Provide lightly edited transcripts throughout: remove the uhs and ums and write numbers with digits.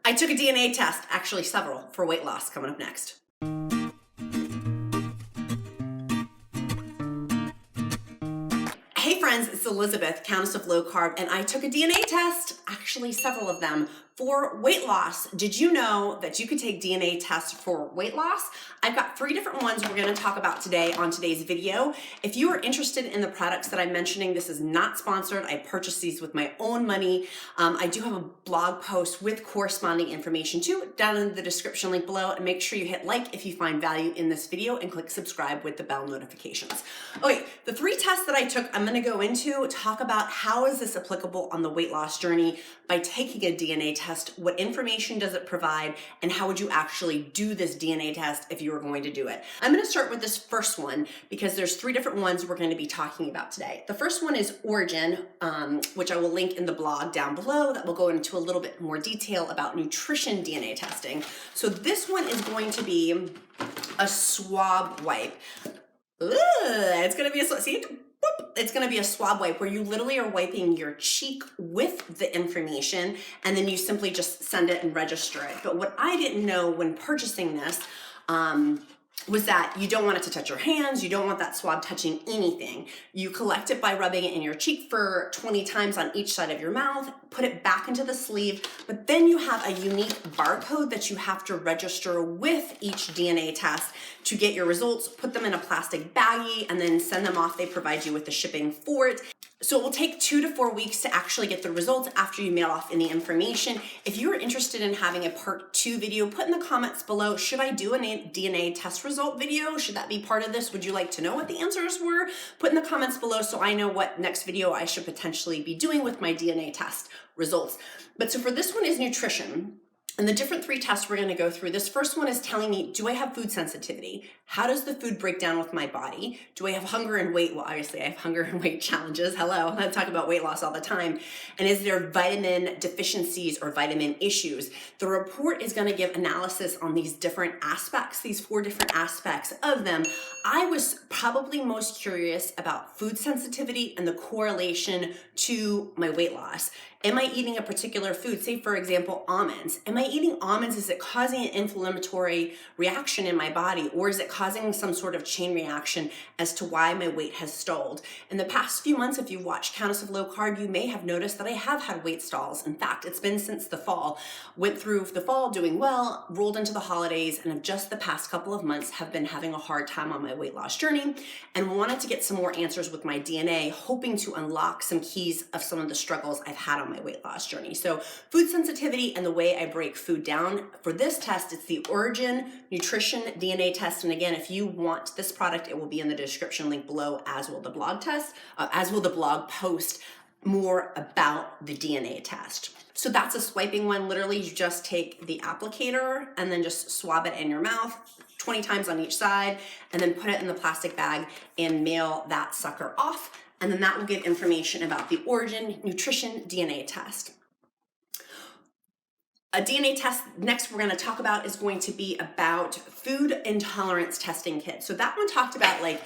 I took a DNA test, actually several, for weight loss coming up next. Hey friends, it's Elizabeth, Countess of Low Carb, and I took a DNA test, actually several of them, for weight loss. Did you know that you could take DNA tests for weight loss? I've got 3 different ones we're going to talk about today on today's video. If you are interested in the products that I'm mentioning, this is not sponsored. I purchased these with my own money. I do have a blog post with corresponding information too down in the description link below, and make sure you hit like if you find value in this video and click subscribe with the bell notifications. Okay, the 3 tests that I took, I'm going to go into talk about how is this applicable on the weight loss journey by taking a DNA test. What information does it provide, and how would you actually do this DNA test if you were going to do it? I'm going to start with this first one because there's 3 different ones we're going to be talking about today. The first one is Origin, which I will link in the blog down below that will go into a little bit more detail about nutrition DNA testing. So this one is going to be a swab wipe. It's going to be it's going to be a swab wipe where you literally are wiping your cheek with the information, and then you simply just send it and register it. But what I didn't know when purchasing this was that you don't want it to touch your hands. You don't want that swab touching anything. You collect it by rubbing it in your cheek for 20 times on each side of your mouth, put it back into the sleeve, but then you have a unique barcode that you have to register with each DNA test to get your results, put them in a plastic baggie, and then send them off. They provide you with the shipping for it. So it will take 2 to 4 weeks to actually get the results after you mail off any information. If you're interested in having a part 2 video, put in the comments below, should I do a DNA test result video? Should that be part of this? Would you like to know what the answers were? Put in the comments below so I know what next video I should potentially be doing with my DNA test results. But so for this one is nutrition. And the different 3 tests we're going to go through. This first one is telling me, do I have food sensitivity? How does the food break down with my body? Do I have hunger and weight? Well, obviously I have hunger and weight challenges. Hello, I talk about weight loss all the time. And is there vitamin deficiencies or vitamin issues? The report is going to give analysis on these different aspects, these 4 different aspects of them. I was probably most curious about food sensitivity and the correlation to my weight loss. Am I eating a particular food? Say, for example, almonds. Am I eating almonds? Is it causing an inflammatory reaction in my body, or is it causing some sort of chain reaction as to why my weight has stalled? In the past few months, if you've watched Countess of Low Carb, you may have noticed that I have had weight stalls. In fact, it's been since the fall. Went through the fall doing well, rolled into the holidays, and of just the past couple of months have been having a hard time on my weight loss journey and wanted to get some more answers with my DNA, hoping to unlock some keys of some of the struggles I've had on my weight loss journey. So food sensitivity and the way I break food down. For this test, it's the Origin Nutrition DNA test. And again, if you want this product, it will be in the description link below, as will the blog test, as will the blog post more about the DNA test. So that's a swiping one. Literally, you just take the applicator and then just swab it in your mouth 20 times on each side, and then put it in the plastic bag and mail that sucker off. And then that will give information about the Origin Nutrition DNA test. A DNA test next we're going to talk about is going to be about food intolerance testing kit. So that one talked about like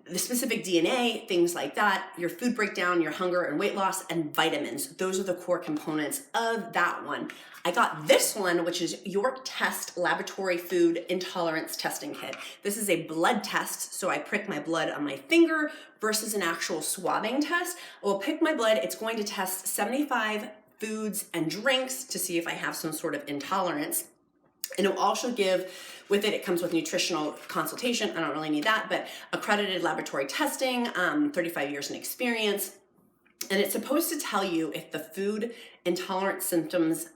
the specific DNA, things like that, your food breakdown, your hunger and weight loss, and vitamins. Those are the core components of that one. I got this one, which is York Test Laboratory Food Intolerance Testing Kit. This is a blood test, so I prick my blood on my finger versus an actual swabbing test. I will pick my blood. It's going to test 75 foods and drinks to see if I have some sort of intolerance. And it will also give, with it, it comes with nutritional consultation. I don't really need that, but accredited laboratory testing, 35 years in experience. And it's supposed to tell you if the food intolerance symptoms,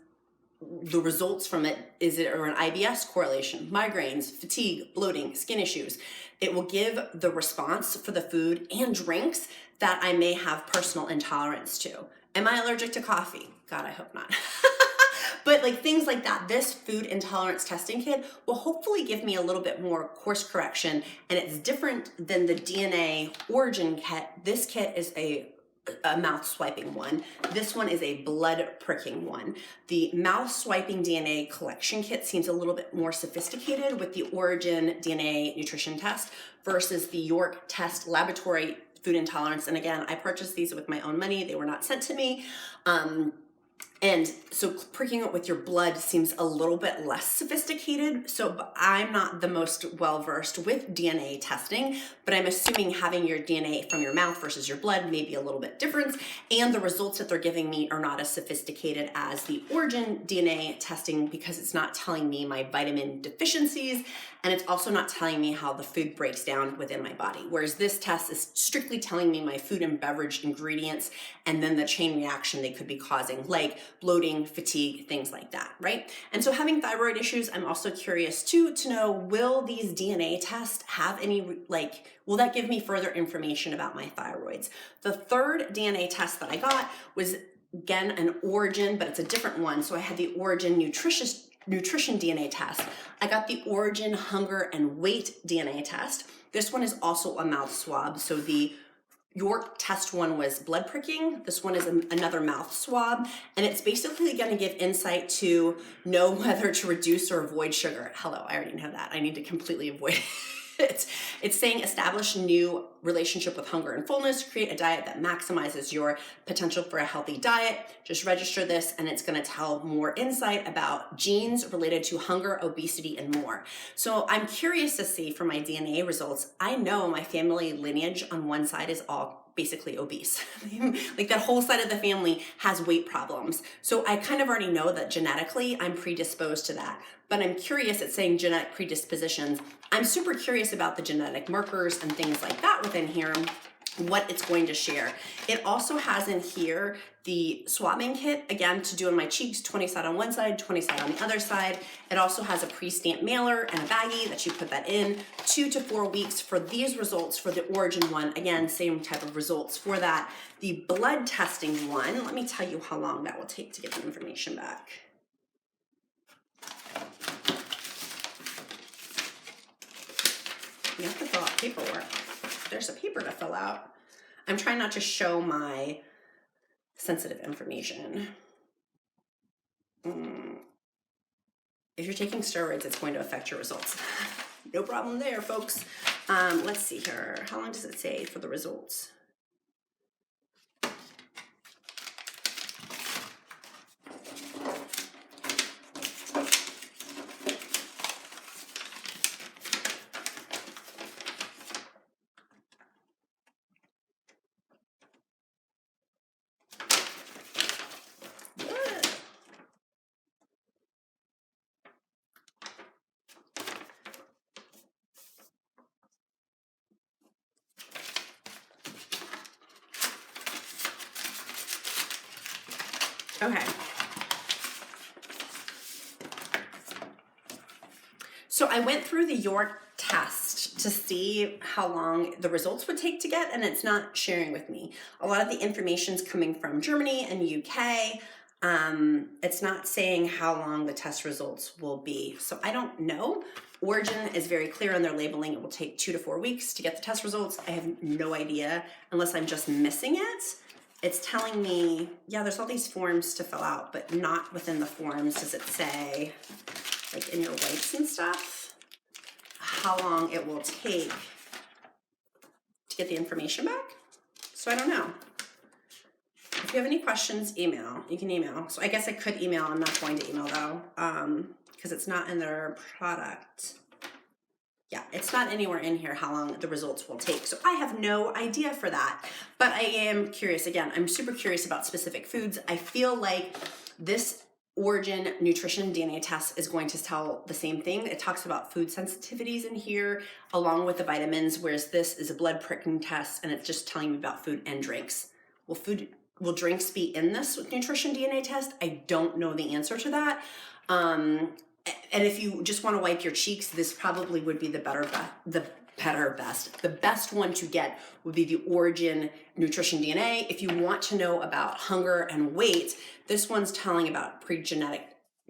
the results from it, is it or an IBS correlation, migraines, fatigue, bloating, skin issues. It will give the response for the food and drinks that I may have personal intolerance to. Am I allergic to coffee? God, I hope not. But like things like that, this food intolerance testing kit will hopefully give me a little bit more course correction, and it's different than the DNA Origin kit. This kit is a mouth swiping one. This one is a blood pricking one. The mouth swiping DNA collection kit seems a little bit more sophisticated with the Origin DNA nutrition test versus the York Test Laboratory Food Intolerance. And again, I purchased these with my own money. They were not sent to me. And so pricking it with your blood seems a little bit less sophisticated. So I'm not the most well-versed with DNA testing, but I'm assuming having your DNA from your mouth versus your blood may be a little bit different. And the results that they're giving me are not as sophisticated as the Origin DNA testing, because it's not telling me my vitamin deficiencies, and it's also not telling me how the food breaks down within my body. Whereas this test is strictly telling me my food and beverage ingredients and then the chain reaction they could be causing, like bloating, fatigue, things like that, right? And so having thyroid issues, I'm also curious too to know, will these DNA tests have any, will that give me further information about my thyroids? The third DNA test that I got was, again, an Origin, but it's a different one. So I had the Origin nutrition DNA test. I got the Origin hunger and weight DNA test. This one is also a mouth swab. So the York test one was blood pricking. This one is another mouth swab, and it's basically going to give insight to know whether to reduce or avoid sugar. Hello, I already know that. I need to completely avoid it. It's saying establish a new relationship with hunger and fullness, create a diet that maximizes your potential for a healthy diet. Just register this, and it's going to tell more insight about genes related to hunger, obesity, and more. So I'm curious to see from my DNA results. I know my family lineage on one side is all basically obese. Like that whole side of the family has weight problems. So I kind of already know that genetically I'm predisposed to that. But I'm curious, it's saying genetic predispositions. I'm super curious about the genetic markers and things like that within here, what it's going to share. It also has in here the swabbing kit, again, to do on my cheeks, 20 side on one side, 20 side on the other side. It also has a pre-stamped mailer and a baggie that you put that in, 2 to 4 weeks for these results. For the Origin one, again, same type of results for that. The blood testing one, let me tell you how long that will take to get the information back. You have to fill out paperwork. There's a paper to fill out. I'm trying not to show my sensitive information. If you're taking steroids, it's going to affect your results. No problem there, folks. Let's see here. How long does it say for the results? Okay. So I went through the York test to see how long the results would take to get, and it's not sharing with me. A lot of the information's coming from Germany and UK. It's not saying how long the test results will be. So I don't know. Origin is very clear on their labeling. It will take 2 to 4 weeks to get the test results. I have no idea unless I'm just missing it. It's telling me, yeah, there's all these forms to fill out, but not within the forms does it say, like in your wipes and stuff, how long it will take to get the information back. So I don't know. If you have any questions, email. You can email. So I guess I could email. I'm not going to email though, because it's not in their product. Yeah, it's not anywhere in here how long the results will take. So I have no idea for that, but I am curious. Again, I'm super curious about specific foods. I feel like this Origin nutrition DNA test is going to tell the same thing. It talks about food sensitivities in here along with the vitamins, whereas this is a blood pricking test and it's just telling me about food and drinks. Will drinks be in this nutrition DNA test? I don't know the answer to that. And if you just want to wipe your cheeks, this probably would be the best one to get would be the Origin nutrition DNA. If you want to know about hunger and weight, this one's telling about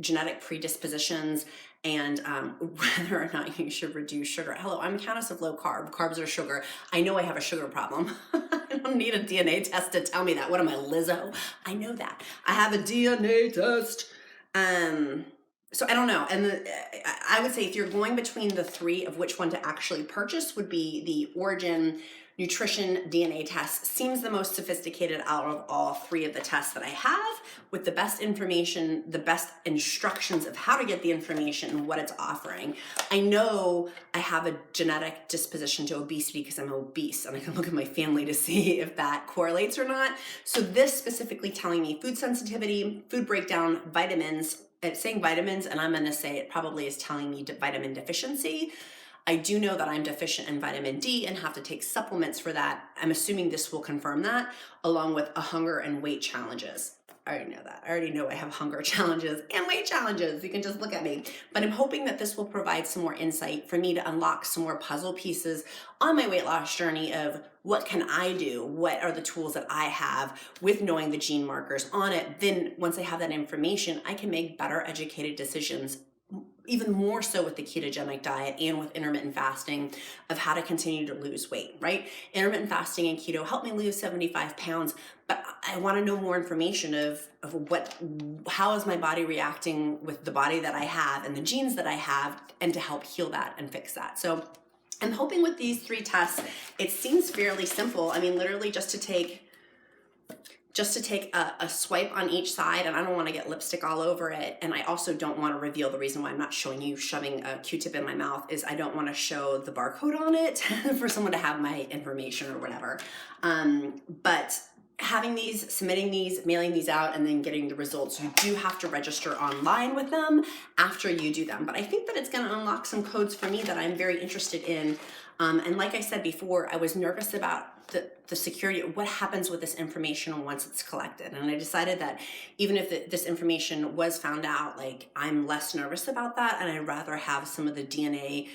genetic predispositions and whether or not you should reduce sugar. Hello, I'm a countess of low carb. Carbs are sugar. I know I have a sugar problem. I don't need a DNA test to tell me that. What am I, Lizzo? I know that. I have a DNA test. So I don't know. And I would say if you're going between the three of which one to actually purchase would be the Origin nutrition DNA test seems the most sophisticated out of all three of the tests that I have, with the best information, the best instructions of how to get the information and what it's offering. I know I have a genetic disposition to obesity because I'm obese, and I can look at my family to see if that correlates or not. So this specifically telling me food sensitivity, food breakdown, vitamins. It's saying vitamins, and I'm going to say it probably is telling me vitamin deficiency. I do know that I'm deficient in vitamin D and have to take supplements for that. I'm assuming this will confirm that, along with a hunger and weight challenges. I already know that. I already know I have hunger challenges and weight challenges. You can just look at me. But I'm hoping that this will provide some more insight for me to unlock some more puzzle pieces on my weight loss journey of what can I do? What are the tools that I have with knowing the gene markers on it? Then once I have that information, I can make better educated decisions, even more so with the ketogenic diet and with intermittent fasting, of how to continue to lose weight, right? Intermittent fasting and keto helped me lose 75 pounds, but I want to know more information of how is my body reacting with the body that I have and the genes that I have, and to help heal that and fix that. So I'm hoping with these three tests, it seems fairly simple. I mean, literally just to take a swipe on each side, and I don't want to get lipstick all over it. And I also don't want to reveal the reason why I'm not showing you shoving a Q-tip in my mouth is I don't want to show the barcode on it for someone to have my information or whatever. But having these, submitting these, mailing these out, and then getting the results, you do have to register online with them after you do them. But I think that it's going to unlock some codes for me that I'm very interested in. And like I said before, I was nervous about the security, what happens with this information once it's collected. And I decided that even if this information was found out, like, I'm less nervous about that, and I'd rather have some of the DNA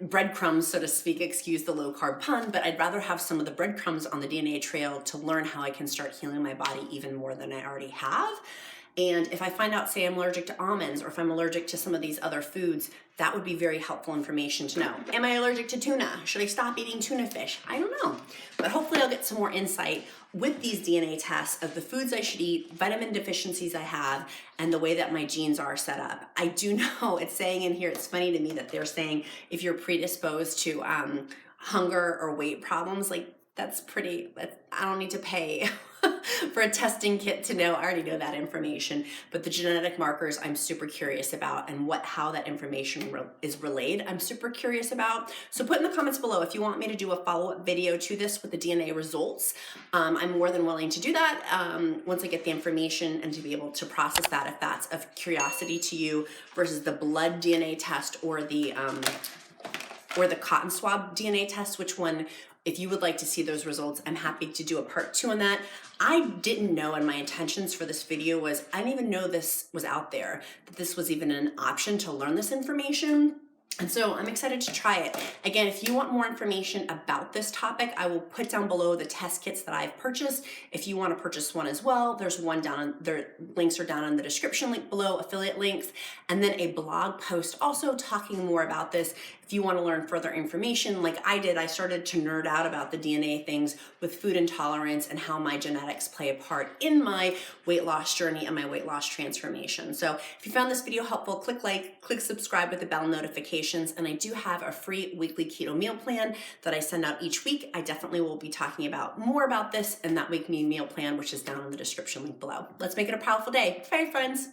breadcrumbs, so to speak, excuse the low carb pun, but I'd rather have some of the breadcrumbs on the DNA trail to learn how I can start healing my body even more than I already have. And if I find out, say, I'm allergic to almonds, or if I'm allergic to some of these other foods, that would be very helpful information to know. Am I allergic to tuna? Should I stop eating tuna fish? I don't know. But hopefully I'll get some more insight with these DNA tests of the foods I should eat, vitamin deficiencies I have, and the way that my genes are set up. I do know it's saying in here, it's funny to me that they're saying if you're predisposed to hunger or weight problems, like I don't need to pay for a testing kit to know. I already know that information, but the genetic markers I'm super curious about, and how that information is relayed, I'm super curious about. So put in the comments below if you want me to do a follow-up video to this with the DNA results. I'm more than willing to do that once I get the information, and to be able to process that if that's of curiosity to you, versus the blood DNA test or the cotton swab DNA test. Which one, if you would like to see those results, I'm happy to do a part 2 on that. I didn't know, and my intentions for this video was, I didn't even know this was out there, that this was even an option to learn this information. And so I'm excited to try it. Again, if you want more information about this topic, I will put down below the test kits that I've purchased. If you want to purchase one as well, there's one down there. Links are down in the description link below, affiliate links, and then a blog post also talking more about this. If you want to learn further information, like I did, I started to nerd out about the DNA things with food intolerance and how my genetics play a part in my weight loss journey and my weight loss transformation. So if you found this video helpful, click like, click subscribe with the bell notifications, and I do have a free weekly keto meal plan that I send out each week. I definitely will be talking about more about this in that weekly meal plan, which is down in the description link below. Let's make it a powerful day. Bye, friends.